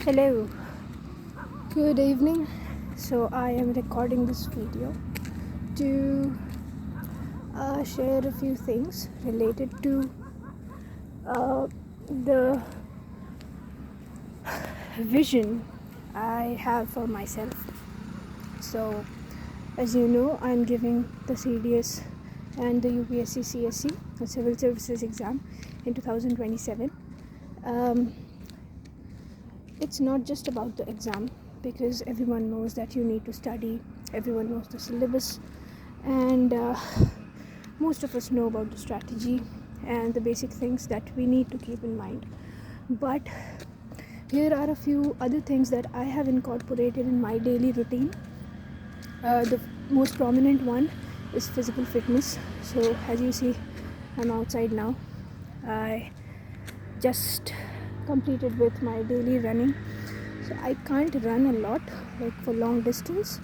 Hello, good evening. So I am recording this video to share a few things related to the vision I have for myself. So as you know, I'm giving the CDS and the UPSC CSC, the Civil Services exam in 2027. It's not just about the exam, because everyone knows that you need to study, everyone knows the syllabus, and most of us know about the strategy and the basic things that we need to keep in mind. But here are a few other things that I have incorporated in my daily routine. The most prominent one is physical fitness. So as you see, I'm outside now. I just completed with my daily running. So I can't run a lot, like for long distance.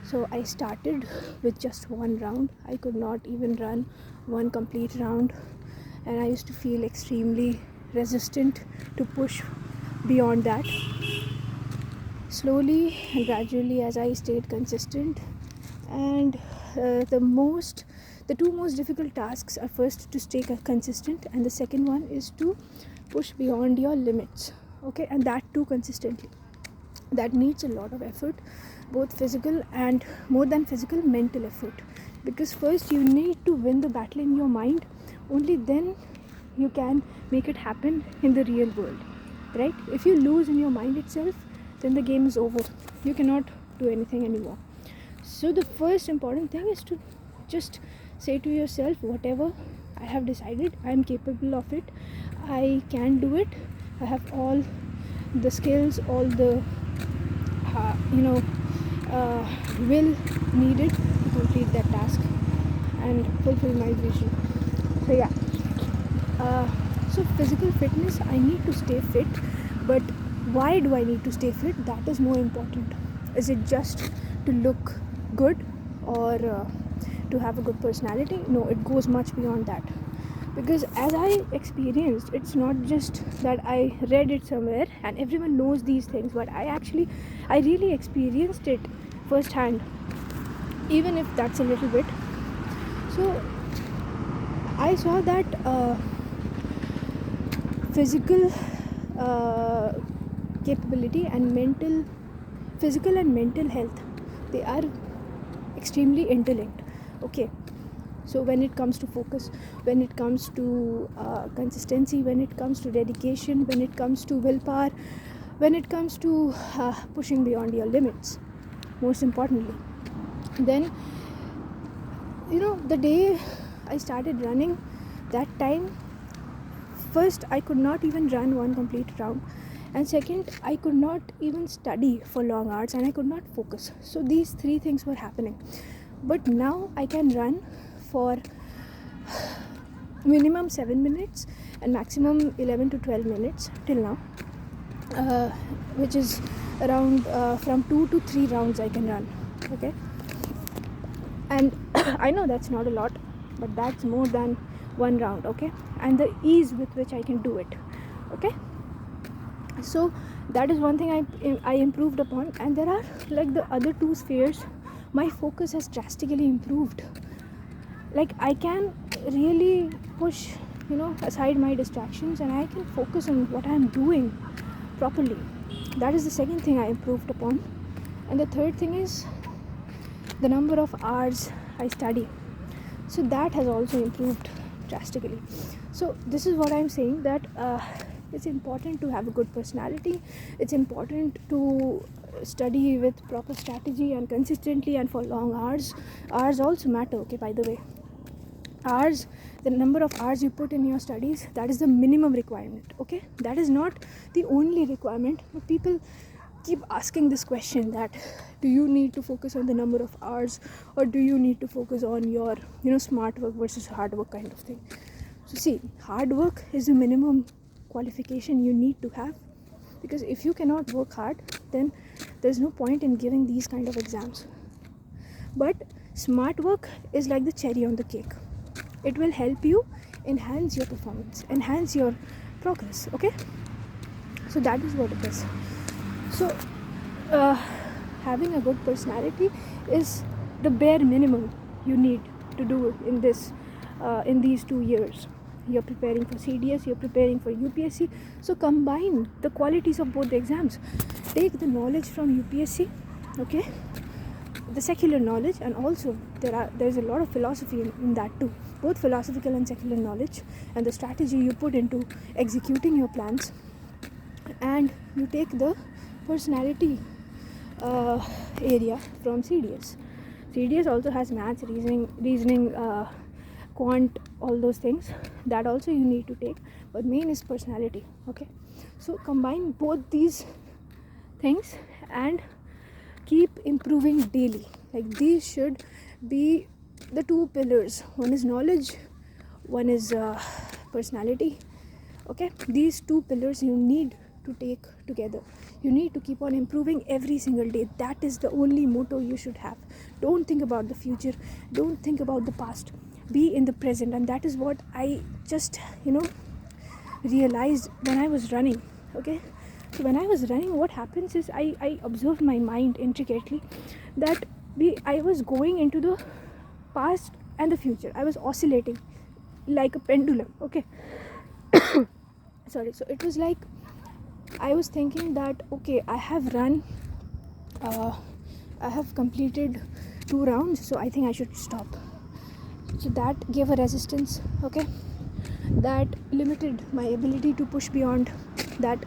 So I started with just one round. I could not even run one complete round, and I used to feel extremely resistant to push beyond that. Slowly and gradually, as I stayed consistent, and the two most difficult tasks are first to stay consistent, and the second one is to push beyond your limits, okay, and that too consistently. That needs a lot of effort, both physical and, more than physical, mental effort, because first you need to win the battle in your mind. Only then you can make it happen in the real world, right? If you lose in your mind itself, then the game is over. You cannot do anything anymore. So the first important thing is to just say to yourself, whatever I have decided, I am capable of it, I can do it, I have all the skills, all the will needed to complete that task and fulfill my vision. So yeah, so physical fitness, I need to stay fit, but why do I need to stay fit? That is more important. Is it just to look good, or to have a good personality? No, it goes much beyond that. Because as I experienced, it's not just that I read it somewhere and everyone knows these things, but I really experienced it firsthand, even if that's a little bit. So I saw that physical capability and physical and mental health, they are extremely interlinked, okay? So when it comes to focus, when it comes to consistency, when it comes to dedication, when it comes to willpower, when it comes to pushing beyond your limits, most importantly, then, the day I started running, that time, first I could not even run one complete round, and second, I could not even study for long hours, and I could not focus. So these three things were happening. But now I can run for minimum 7 minutes and maximum 11 to 12 minutes till now, which is around from 2 to 3 rounds I can run, okay? And I know that's not a lot, but that's more than one round, okay? And the ease with which I can do it, okay? So that is one thing I improved upon. And there are, like, the other two spheres, my focus has drastically improved. Like, I can really push aside my distractions, and I can focus on what I'm doing properly. That is the second thing I improved upon. And the third thing is the number of hours I study. So that has also improved drastically. So this is what I'm saying, that it's important to have a good personality. It's important to study with proper strategy and consistently and for long hours. Hours also matter, okay, by the way. Hours, the number of hours you put in your studies, that is the minimum requirement, okay? That is not the only requirement. But people keep asking this question, that do you need to focus on the number of hours, or do you need to focus on your smart work versus hard work kind of thing? So see, hard work is the minimum qualification you need to have, because if you cannot work hard, then there's no point in giving these kind of exams. But smart work is like the cherry on the cake. It will help you enhance your performance, enhance your progress, okay? So that is what it is. So having a good personality is the bare minimum you need to do in these 2 years. You're preparing for CDS, you're preparing for UPSC, so combine the qualities of both the exams. Take the knowledge from UPSC, okay, the secular knowledge, and also there's a lot of philosophy in that too, both philosophical and secular knowledge, and the strategy you put into executing your plans. And you take the personality area from CDS. CDS also has maths, reasoning, quant, all those things that also you need to take, but main is personality. Okay, so combine both these things and keep improving daily. Like, these should be the 2 pillars. One is knowledge, one is personality. Okay, these 2 pillars you need to take together. You need to keep on improving every single day. That is the only motto you should have. Don't think about the future, don't think about the past, be in the present. And that is what I just realized when I was running. Okay, so when I was running, what happens is I observed my mind intricately, that I was going into the past and the future. I was oscillating like a pendulum. Okay, sorry. So it was like I was thinking that, okay, I have run, I have completed 2 rounds, so I think I should stop. So that gave a resistance. Okay, that limited my ability to push beyond that.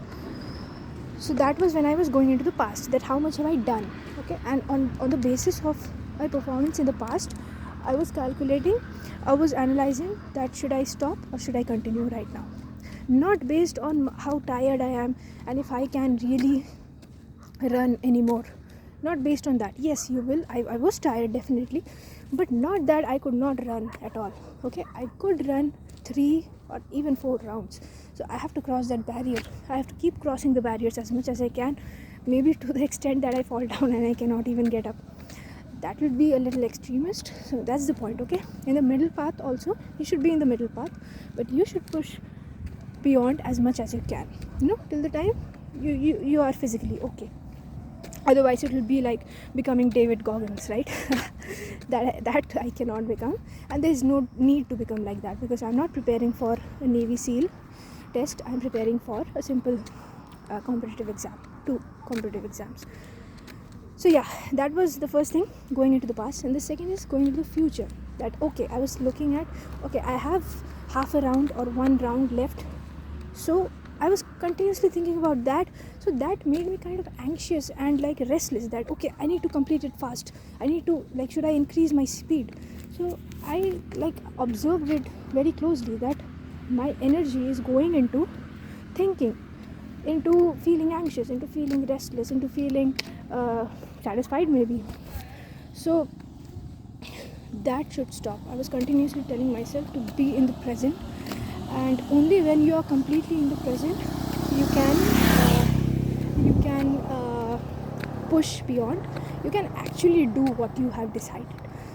So that was when I was going into the past, that how much have I done. Okay, and on the basis of my performance in the past, I was calculating, I was analyzing that should I stop or should I continue right now, not based on how tired I am and if I can really run anymore. Not based on that. Yes, you will. I was tired, definitely, but not that I could not run at all. Okay, I could run 3 or even 4 rounds. So I have to cross that barrier. I have to keep crossing the barriers as much as I can, maybe to the extent that I fall down and I cannot even get up. That would be a little extremist. So that's the point. Okay, in the middle path also, you should be in the middle path, but you should push beyond as much as you can, till the time you are physically okay. Otherwise it will be like becoming David Goggins, right? that I cannot become, and there is no need to become like that, because I'm not preparing for a Navy SEAL test. I'm preparing for a simple competitive exam, 2 competitive exams. So yeah, that was the first thing, going into the past. And the second is going into the future. That, okay, I was looking at, okay, I have half a round or 1 round left. So I was continuously thinking about that. So that made me kind of anxious and like restless, that, okay, I need to complete it fast. I need to, like, should I increase my speed? So I observed it very closely, that my energy is going into thinking, into feeling anxious, into feeling restless, into feeling satisfied maybe. So that should stop. I was continuously telling myself to be in the present, and only when you are completely in the present you can push beyond. You can actually do what you have decided.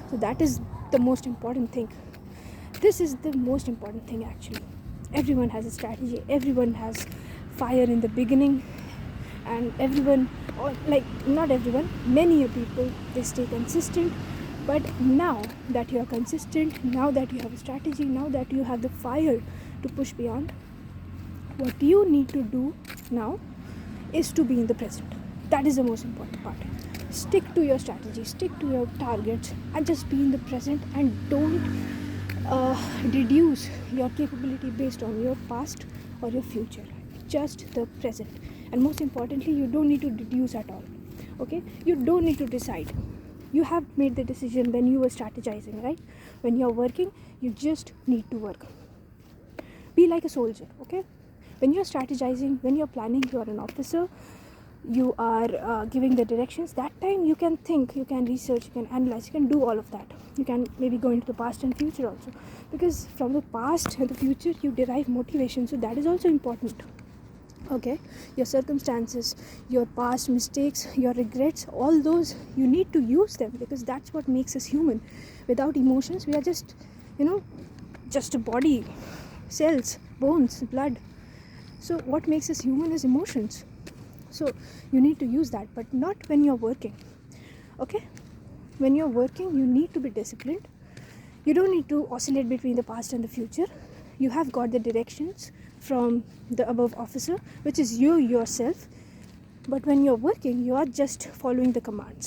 So that is the most important thing. This is the most important thing, actually. Everyone has a strategy, everyone has fire in the beginning, and everyone, or like not everyone, many people, they stay consistent. But now that you are consistent, now that you have a strategy, now that you have the fire to push beyond, what you need to do now is to be in the present. That is the most important part. Stick to your strategy, stick to your targets, and just be in the present, and don't reduce your capability based on your past or your future. Just the present. And most importantly, you don't need to deduce at all. Okay, you don't need to decide. You have made the decision when you were strategizing, right? When you're working, you just need to work. Be like a soldier. Okay, when you're strategizing, when you're planning, you are an officer, you are giving the directions. That time you can think, you can research, you can analyze, you can do all of that. You can maybe go into the past and future also, because from the past and the future you derive motivation. So that is also important. Okay, your circumstances, your past mistakes, your regrets, all those, you need to use them, because that's what makes us human. Without emotions, we are just just a body, cells, bones, blood. So what makes us human is emotions. So you need to use that, but not when you're working. Okay, when you're working, you need to be disciplined. You don't need to oscillate between the past and the future. You have got the directions from the above officer, which is you yourself. But when you're working, you are just following the commands.